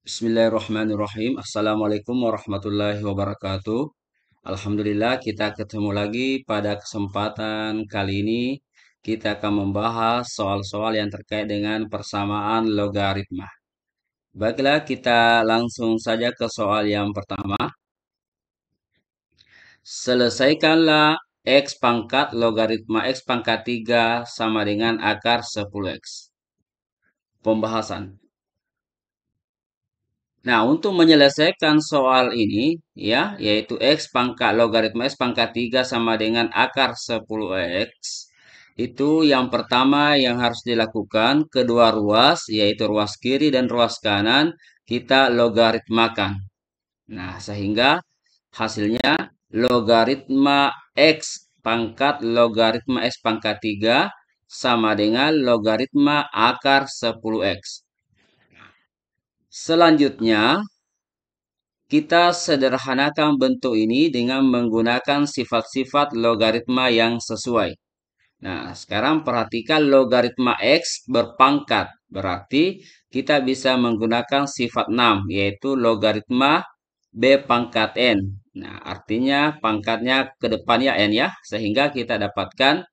Bismillahirrahmanirrahim. Assalamualaikum warahmatullahi wabarakatuh. Alhamdulillah kita ketemu lagi pada kesempatan kali ini. Kita akan membahas soal-soal yang terkait dengan persamaan logaritma. Baiklah, kita langsung saja ke soal yang pertama. Selesaikanlah X pangkat logaritma X pangkat 3 sama dengan akar 10X. Pembahasan. Nah, untuk menyelesaikan soal ini, ya, yaitu X pangkat logaritma X pangkat 3 sama dengan akar 10X, itu yang pertama yang harus dilakukan, kedua ruas, yaitu ruas kiri dan ruas kanan, kita logaritmakan. Nah, sehingga hasilnya logaritma X pangkat logaritma X pangkat 3 sama dengan logaritma akar 10X. Selanjutnya, kita sederhanakan bentuk ini dengan menggunakan sifat-sifat logaritma yang sesuai. Nah, sekarang perhatikan logaritma X berpangkat. Berarti kita bisa menggunakan sifat 6, yaitu logaritma B pangkat N. Nah, artinya pangkatnya ke depannya N ya, sehingga kita dapatkan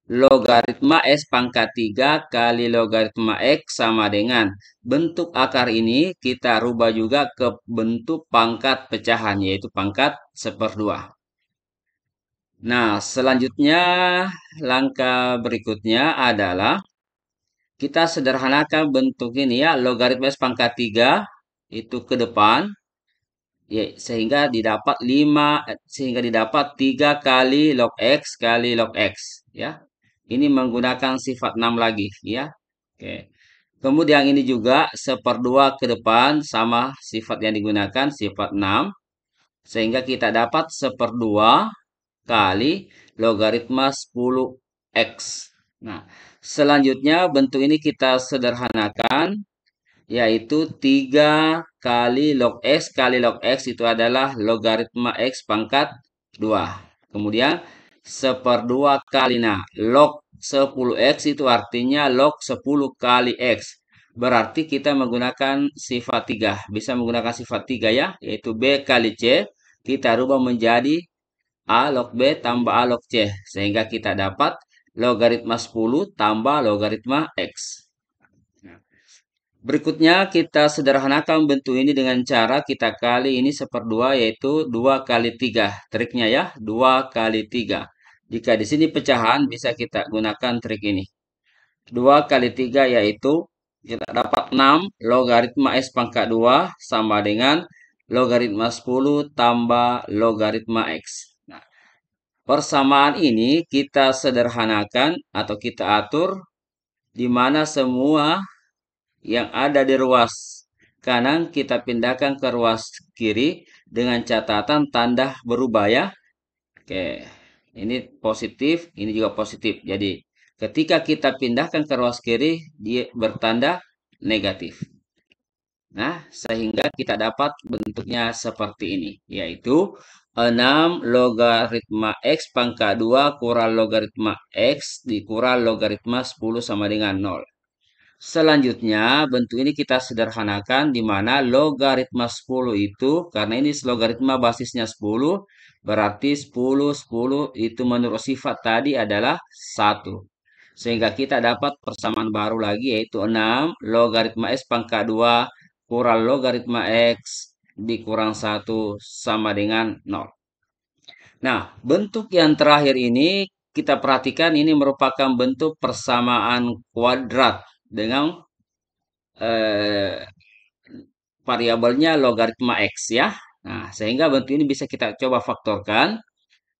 logaritma X pangkat 3 kali logaritma X sama dengan bentuk akar ini kita rubah juga ke bentuk pangkat pecahan, yaitu pangkat 1/2. Nah, selanjutnya langkah berikutnya adalah kita sederhanakan bentuk ini ya, logaritma X pangkat 3 itu ke depan, ya, sehingga didapat 3 kali log X kali log X ya. Ini menggunakan sifat 6 lagi ya. Oke. Kemudian ini juga 1/2 ke depan sama sifat yang digunakan sifat 6 sehingga kita dapat 1/2 kali logaritma 10x. Nah, selanjutnya bentuk ini kita sederhanakan yaitu 3 kali log X itu adalah logaritma X pangkat 2. Kemudian 1/2 kali, nah log 10X itu artinya log 10 kali X. Berarti kita menggunakan sifat 3. Bisa menggunakan sifat 3 ya, yaitu B kali C. Kita rubah menjadi A log B tambah A log C. Sehingga kita dapat logaritma 10 tambah logaritma X. Berikutnya kita sederhanakan bentuk ini dengan cara kita kali ini 1/2 yaitu 2 kali 3. Triknya ya, 2 kali 3. Jika di sini pecahan bisa kita gunakan trik ini. 2 kali 3 yaitu kita dapat 6 logaritma S pangkat 2 sama dengan logaritma 10 tambah logaritma X. Nah, persamaan ini kita sederhanakan atau kita atur di mana semua yang ada di ruas kanan kita pindahkan ke ruas kiri dengan catatan tanda berubah ya. Oke, ini positif, ini juga positif. Jadi ketika kita pindahkan ke ruas kiri dia bertanda negatif. Nah, sehingga kita dapat bentuknya seperti ini, yaitu 6 logaritma X pangkat 2 kurang logaritma X dikurang logaritma 10 sama dengan 0. Selanjutnya, bentuk ini kita sederhanakan di mana logaritma 10 itu, karena ini logaritma basisnya 10, berarti 10, 10 itu menurut sifat tadi adalah 1. Sehingga kita dapat persamaan baru lagi yaitu 6 logaritma X pangkat 2 kurang logaritma X dikurang 1 sama dengan 0. Nah, bentuk yang terakhir ini kita perhatikan ini merupakan bentuk persamaan kuadrat dengan eh, variabelnya logaritma X ya. Nah, sehingga bentuk ini bisa kita coba faktorkan,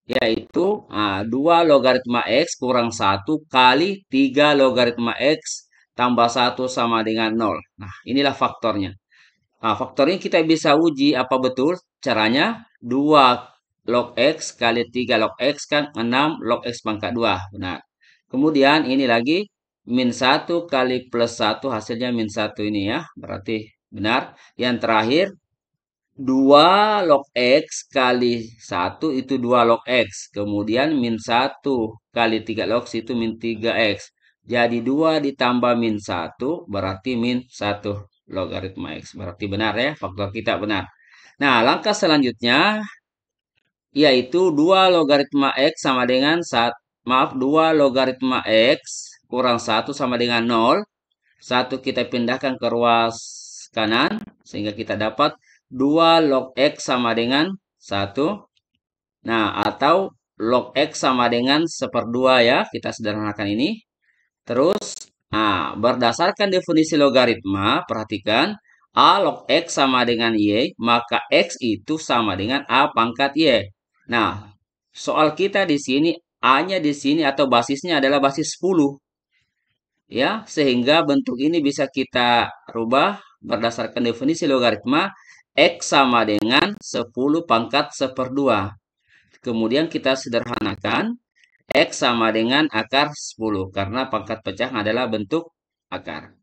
yaitu 2 logaritma X kurang 1 kali 3 logaritma X tambah 1 sama dengan 0. Nah, inilah faktornya. Nah, faktornya kita bisa uji apa betul caranya. 2 log X kali 3 log X kan 6 log X pangkat 2. Benar. Kemudian ini lagi min 1 kali plus 1 hasilnya min 1 ini ya. Berarti benar. Yang terakhir 2 log X kali 1 itu 2 log X. Kemudian min 1 kali 3 log X itu min 3X. Jadi 2 ditambah min 1 berarti min 1. logaritma X. Berarti benar ya, faktor kita benar. Nah, langkah selanjutnya yaitu 2 logaritma X sama dengan 2 logaritma X kurang 1 sama dengan 0. 1 kita pindahkan ke ruas kanan, sehingga kita dapat 2 log X sama dengan 1. Nah, atau log X sama dengan 1/2 ya, kita sederhanakan ini. Terus, nah, berdasarkan definisi logaritma, perhatikan, A log X sama dengan Y, maka X itu sama dengan A pangkat Y. Nah, soal kita di sini, A-nya di sini atau basisnya adalah basis 10. Ya, sehingga bentuk ini bisa kita rubah berdasarkan definisi logaritma, X sama dengan 10 pangkat 1/2. Kemudian kita sederhanakan, X sama dengan akar 10 karena pangkat pecah adalah bentuk akar.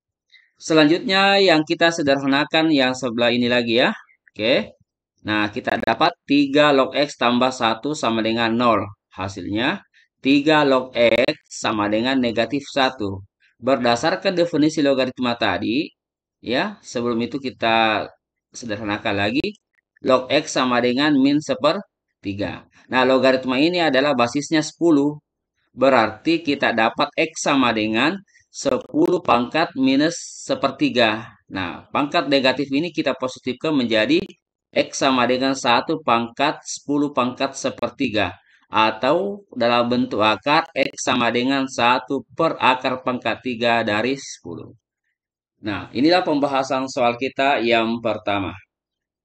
Selanjutnya yang kita sederhanakan yang sebelah ini lagi ya. Oke. Nah, kita dapat 3 log X tambah 1 sama dengan 0. Hasilnya 3 log X sama dengan negatif 1. Berdasarkan definisi logaritma tadi, ya, sebelum itu kita sederhanakan lagi. Log X sama dengan min 1/3. Nah, logaritma ini adalah basisnya 10. Berarti kita dapat X sama dengan 10 pangkat minus 1/3. Nah, pangkat negatif ini kita positifkan menjadi X sama dengan 1 pangkat 10 pangkat 1/3. Atau dalam bentuk akar, X sama dengan 1 per akar pangkat 3 dari 10. Nah, inilah pembahasan soal kita yang pertama.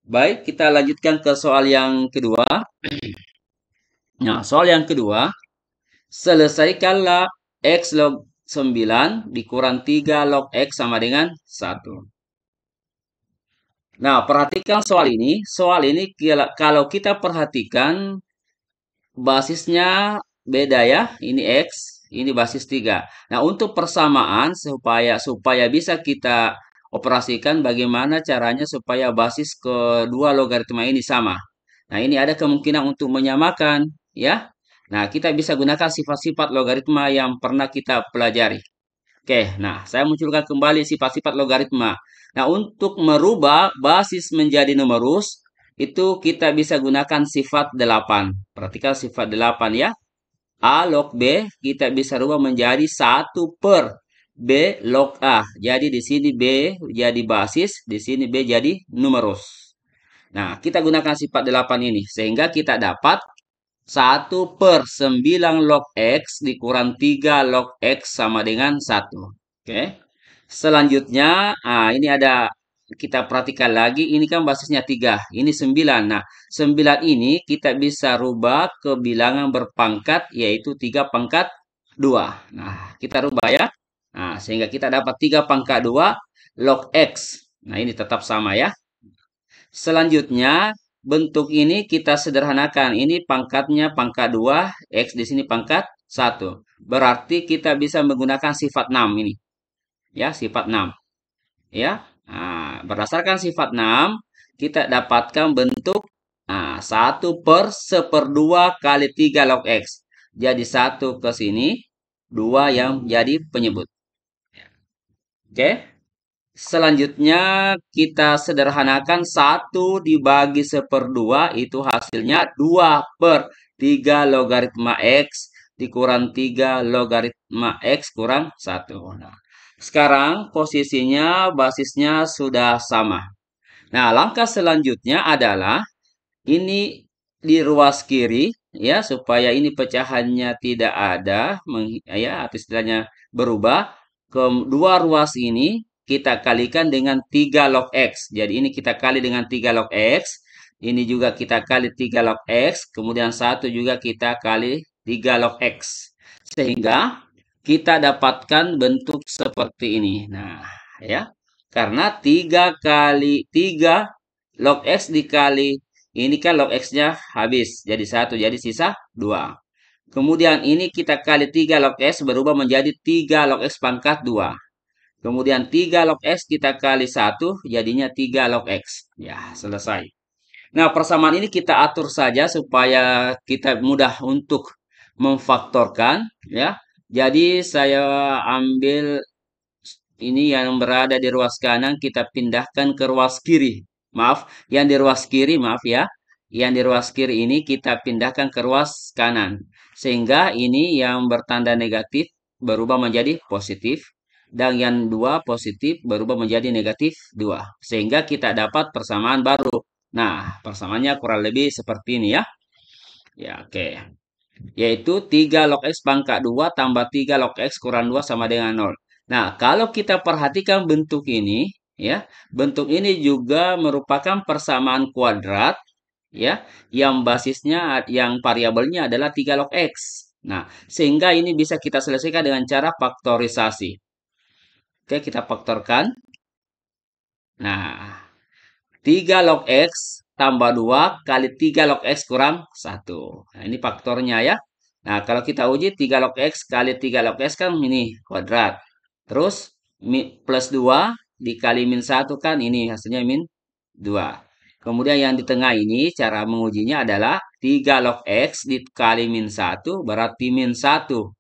Baik, kita lanjutkan ke soal yang kedua. Nah, soal yang kedua, selesaikanlah X log 9 dikurang 3 log X sama dengan 1. Nah, perhatikan soal ini. Soal ini kalau kita perhatikan basisnya beda ya. Ini X, ini basis 3. Nah, untuk persamaan supaya bisa kita operasikan bagaimana caranya supaya basis kedua logaritma ini sama. Nah, ini ada kemungkinan untuk menyamakan ya. Nah, kita bisa gunakan sifat-sifat logaritma yang pernah kita pelajari. Oke, nah saya munculkan kembali sifat-sifat logaritma. Nah, untuk merubah basis menjadi numerus, itu kita bisa gunakan sifat 8. Perhatikan sifat 8 ya. A log B kita bisa rubah menjadi 1 per B log A. Jadi di sini B jadi basis, di sini B jadi numerus. Nah, kita gunakan sifat 8 ini. Sehingga kita dapat 1 per 9 log X dikurang 3 log X sama dengan 1. Oke. Selanjutnya, ini ada kita perhatikan lagi, ini kan basisnya 3, ini 9. Nah, 9 ini kita bisa rubah ke bilangan berpangkat, yaitu 3 pangkat 2. Nah, kita rubah ya. Nah, sehingga kita dapat 3 pangkat 2 log X. Nah, ini tetap sama ya. Selanjutnya, bentuk ini kita sederhanakan. Ini pangkatnya pangkat 2, X di sini pangkat 1. Berarti kita bisa menggunakan sifat 6 ini. Ya, sifat 6. Ya. Nah, berdasarkan sifat 6, kita dapatkan bentuk 1 per 1/2 kali 3 log X. Jadi 1 ke sini, 2 yang jadi penyebut. Oke. Selanjutnya kita sederhanakan 1 dibagi 1/2 itu hasilnya 2 per 3 logaritma X dikurang 3 logaritma X kurang 1. Nah, sekarang posisinya basisnya sudah sama. Nah, langkah selanjutnya adalah ini di ruas kiri ya supaya ini pecahannya tidak ada ya atau istilahnya berubah. Kedua ruas ini kita kalikan dengan 3 log X. Jadi ini kita kali dengan 3 log X. Ini juga kita kali 3 log X. Kemudian satu juga kita kali 3 log X. Sehingga kita dapatkan bentuk seperti ini. Nah, ya. Karena 3 kali 3 log X dikali ini kan log X-nya habis. Jadi 1, jadi sisa 2. Kemudian ini kita kali 3 log X berubah menjadi 3 log X pangkat 2. Kemudian 3 log X kita kali 1 jadinya 3 log X. Ya, selesai. Nah, persamaan ini kita atur saja supaya kita mudah untuk memfaktorkan. Ya. Jadi saya ambil ini yang berada di ruas kanan kita pindahkan ke ruas kiri. Maaf, yang di ruas kiri, maaf ya. Yang di ruas kiri ini kita pindahkan ke ruas kanan. Sehingga ini yang bertanda negatif berubah menjadi positif. Dan yang dua positif berubah menjadi negatif 2. Sehingga kita dapat persamaan baru. Nah, persamaannya kurang lebih seperti ini ya. Ya, oke. Yaitu 3 log X pangkat 2 tambah 3 log X kurang 2 sama dengan 0. Nah, kalau kita perhatikan bentuk ini, ya, bentuk ini juga merupakan persamaan kuadrat, ya, yang basisnya, yang variabelnya adalah 3 log X. Nah, sehingga ini bisa kita selesaikan dengan cara faktorisasi. Oke, kita faktorkan. Nah, 3 log X tambah 2 kali 3 log X kurang 1. Nah, ini faktornya ya. Nah, kalau kita uji 3 log X kali 3 log X kan ini kuadrat. Terus plus 2 dikali min 1 kan ini hasilnya min 2. Kemudian yang di tengah ini cara mengujinya adalah 3 log X dikali min 1 berarti min 1.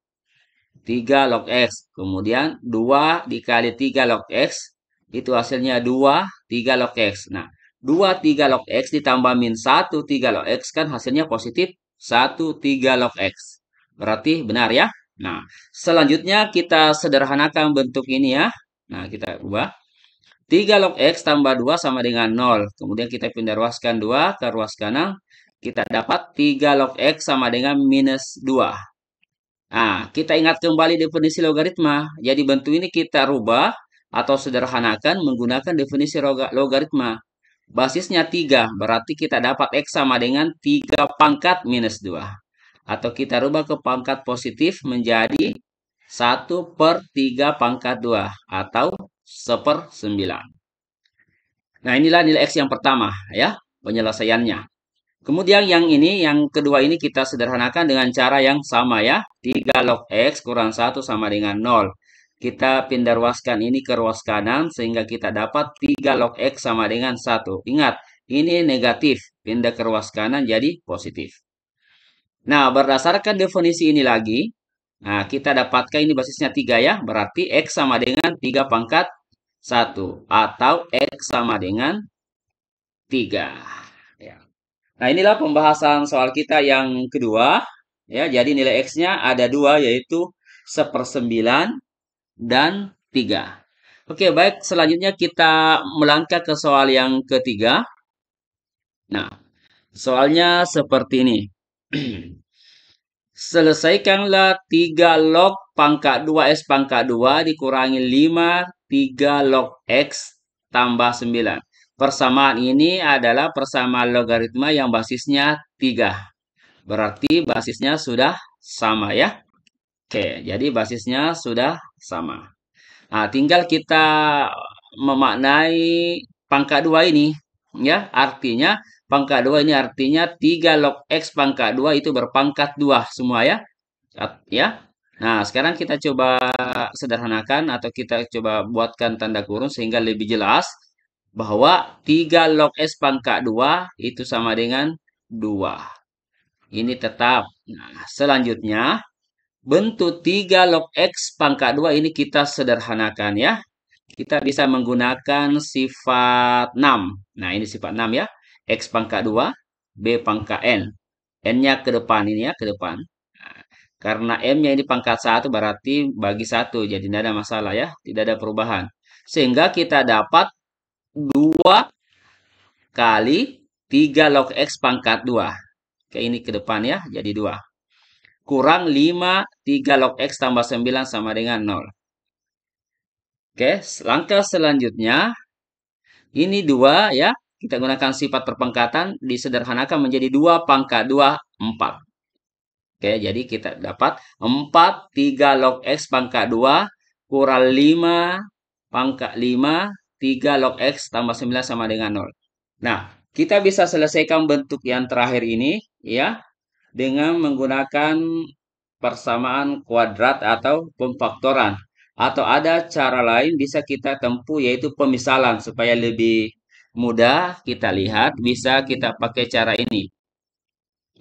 3 log X. Kemudian 2 dikali 3 log X. Itu hasilnya 2, 3 log X. Nah, 2, 3 log X ditambah min 1, 3 log X kan hasilnya positif 1, 3 log X. Berarti benar ya. Nah, selanjutnya kita sederhanakan bentuk ini ya. Nah, kita ubah. 3 log X tambah 2 sama dengan 0. Kemudian kita pindah ruaskan 2 ke ruas kanan. Kita dapat 3 log X sama dengan minus 2. Nah, kita ingat kembali definisi logaritma. Jadi bentuk ini kita rubah atau sederhanakan menggunakan definisi logaritma. Basisnya 3, berarti kita dapat X sama dengan 3 pangkat minus 2. Atau kita rubah ke pangkat positif menjadi 1/3 pangkat 2. Atau 1/9. Nah, inilah nilai X yang pertama ya, penyelesaiannya. Kemudian yang ini, yang kedua ini kita sederhanakan dengan cara yang sama ya. 3 log X kurang 1 sama dengan 0. Kita pindah ruaskan ini ke ruas kanan sehingga kita dapat 3 log X sama dengan 1. Ingat, ini negatif. Pindah ke ruas kanan jadi positif. Nah, berdasarkan definisi ini lagi, nah kita dapatkan ini basisnya 3 ya. Berarti X sama dengan 3 pangkat 1. Atau X sama dengan 3. Ya. Nah, inilah pembahasan soal kita yang kedua. Ya, jadi nilai X-nya ada dua, yaitu 1/9 dan 3. Oke, baik. Selanjutnya kita melangkah ke soal yang ketiga. Nah, soalnya seperti ini. Selesaikanlah 3 log pangkat 2 S pangkat 2 dikurangi 5 3 log X tambah 9. Persamaan ini adalah persamaan logaritma yang basisnya 3. Berarti basisnya sudah sama ya. Oke, jadi basisnya sudah sama. Nah, tinggal kita memaknai pangkat 2 ini. Ya, artinya pangkat 2 ini artinya 3 log X pangkat 2 itu berpangkat 2 semua ya. Ya. Nah, sekarang kita coba sederhanakan atau kita coba buatkan tanda kurung sehingga lebih jelas bahwa 3 log S pangkat 2 itu sama dengan 2. Ini tetap. Nah, selanjutnya bentuk 3 log X pangkat 2 ini kita sederhanakan ya. Kita bisa menggunakan sifat 6. Nah, ini sifat 6 ya. X pangkat 2, B pangkat N. N-nya ke depan ini ya, ke depan. Nah, karena M-nya ini pangkat 1 berarti bagi 1. Jadi tidak ada masalah ya. Tidak ada perubahan. Sehingga kita dapat 2 kali 3 log X pangkat 2. Oke, ini ke depan ya, jadi 2. Kurang 5, 3 log X tambah 9 sama dengan 0. Oke, langkah selanjutnya, ini 2 ya, kita gunakan sifat perpangkatan, disederhanakan menjadi 2 pangkat 2, 4. Oke, jadi kita dapat 4, 3 log X pangkat 2, kurang 5, pangkat 5, 3 log X tambah 9 sama dengan 0. Nah, kita bisa selesaikan bentuk yang terakhir ini, ya, dengan menggunakan persamaan kuadrat atau pemfaktoran. Atau ada cara lain bisa kita tempuh yaitu pemisalan supaya lebih mudah kita lihat bisa kita pakai cara ini.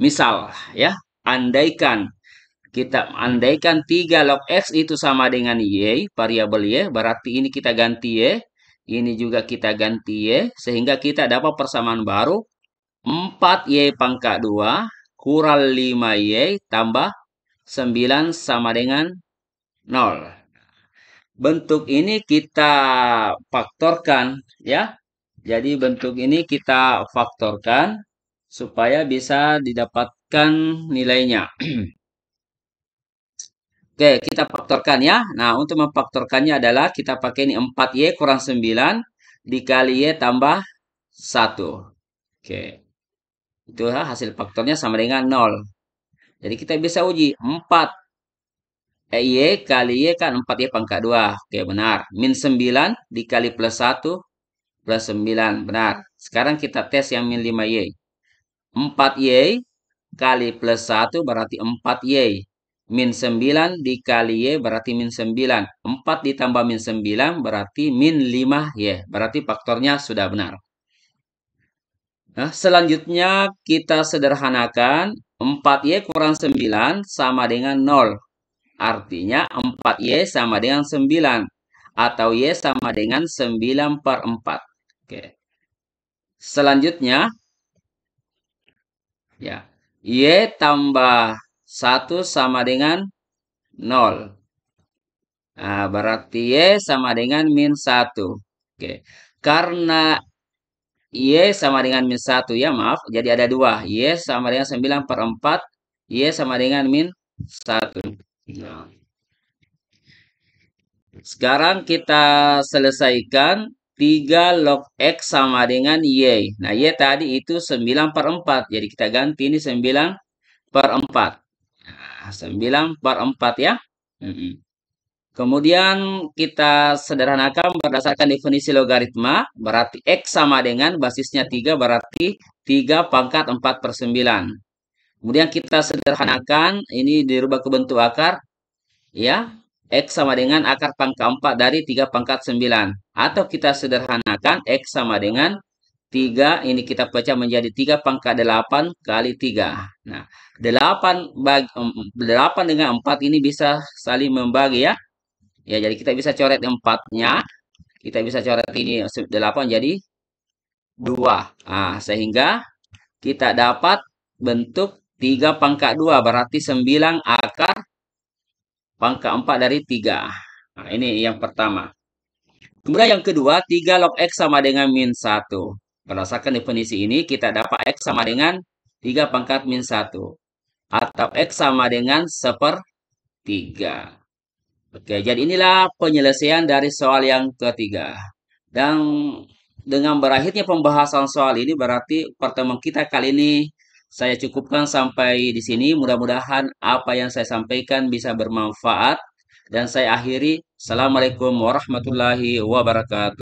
Misal ya, andaikan Kita andaikan 3 log X itu sama dengan Y, variabel Y, berarti ini kita ganti Y, ini juga kita ganti Y, sehingga kita dapat persamaan baru 4Y pangkat 2 kurang 5Y tambah 9 sama dengan 0. Bentuk ini kita faktorkan ya. Jadi bentuk ini kita faktorkan supaya bisa didapatkan nilainya. Oke, kita faktorkan ya. Nah, untuk memfaktorkannya adalah kita pakai ini 4Y kurang 9 dikali Y tambah 1. Oke, itu hasil faktornya sama dengan 0. Jadi kita bisa uji 4 Y kali Y kan 4Y pangkat 2. Oke, benar. Min 9 dikali plus 1 plus 9. Benar. Sekarang kita tes yang min 5Y. 4Y kali plus 1 berarti 4Y. Min 9 dikali Y berarti min 9. 4 ditambah min 9 berarti min 5Y. Berarti faktornya sudah benar. Nah, selanjutnya kita sederhanakan 4Y kurang 9 sama dengan 0. Artinya 4Y sama dengan 9. Atau Y sama dengan 9 per 4. Oke. Selanjutnya, ya, Y tambah 1 sama dengan 0. Nah, berarti Y sama dengan min 1. Oke. Karena Y sama dengan min 1 ya, maaf. Jadi ada 2. Y sama dengan 9 per 4. Y sama dengan min 1. Nah, sekarang kita selesaikan 3 log X sama dengan Y. Nah, Y tadi itu 9 per 4. Jadi kita ganti ini 9 per 4. Nah, 9 per 4 ya. Kemudian kita sederhanakan berdasarkan definisi logaritma. Berarti X sama dengan basisnya 3 berarti 3 pangkat 4 per 9. Kemudian kita sederhanakan ini dirubah ke bentuk akar. Ya, X sama dengan akar pangkat 4 dari 3 pangkat 9. Atau kita sederhanakan X sama dengan 3, ini kita pecah menjadi 3 pangkat 8 kali 3. Nah, 8 dengan 4 ini bisa saling membagi ya. Ya, jadi kita bisa coret 4-nya. Kita bisa coret ini 8 jadi 2. Nah, sehingga kita dapat bentuk 3 pangkat 2 berarti 9 akar pangkat 4 dari 3. Nah, ini yang pertama. Kemudian yang kedua, 3 log X sama dengan min 1. Berdasarkan definisi ini, kita dapat X sama dengan 3 pangkat min 1. Atau X sama dengan 1/3. Oke, jadi inilah penyelesaian dari soal yang ketiga. Dan dengan berakhirnya pembahasan soal ini, berarti pertemuan kita kali ini saya cukupkan sampai di sini. Mudah-mudahan apa yang saya sampaikan bisa bermanfaat. Dan saya akhiri. Assalamualaikum warahmatullahi wabarakatuh.